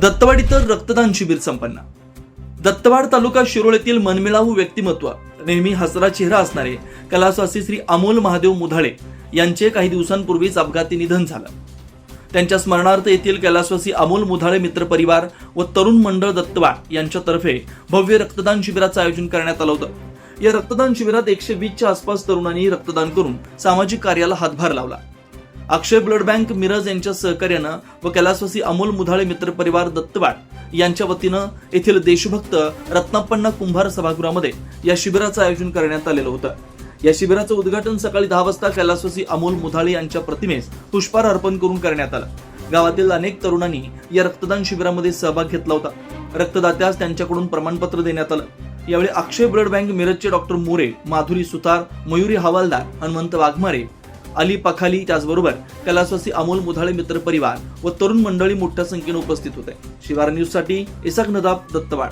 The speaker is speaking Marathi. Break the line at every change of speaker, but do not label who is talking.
दत्तवाड इथं रक्तदान शिबिर संपन्न। दत्तवाड तालुका शिरोळ येथील मनमिळावू व्यक्तिमत्व, नेहमी हसरा चेहरा असणारे कैलासवासी श्री अमोल महादेव मुधाळे यांचे काही दिवसांपूर्वीच अपघाती निधन झालं। त्यांच्या स्मरणार्थ येथील कैलासवासी अमोल मुधाळे मित्र परिवार व तरुण मंडळ दत्तवाड यांच्यातर्फे भव्य रक्तदान शिबिराचं आयोजन करण्यात आलं होतं। या रक्तदान शिबिरात 120च्या आसपास तरुणांनी रक्तदान करून सामाजिक कार्याला हातभार लावला। अक्षय ब्लड बँक मिरज यांच्या सहकार्यानं व कैलासवासी अमोल मुधाळे मित्र परिवार दत्तवाड यांच्या वतीनं येथील देशभक्त रत्नाप्पण्णा कुंभार सभागृहामध्ये या शिबिराचं आयोजन करण्यात आलेलं होतं। या शिबिराचं उद्घाटन सकाळी 10 वाजता कैलासवासी अमोल मुधाळे यांच्या प्रतिमेस पुष्पहार अर्पण करून करण्यात आलं। गावातील अनेक तरुणांनी या रक्तदान शिबिरामध्ये सहभाग घेतला होता। रक्तदात्यास त्यांच्याकडून प्रमाणपत्र देण्यात आलं। यावेळी अक्षय ब्लड बँक मिरजचे डॉक्टर मोरे, माधुरी सुतार, मयुरी हवालदार, हनुमंत वाघमारे, अली पखाली, त्याचबरोबर कैलासवासी अमोल मुधाळे मित्र परिवार व तरुण मंडळी मोठ्या संख्येने उपस्थित होते। शिवार न्यूज साठी इसाक नदाब, दत्तवाड।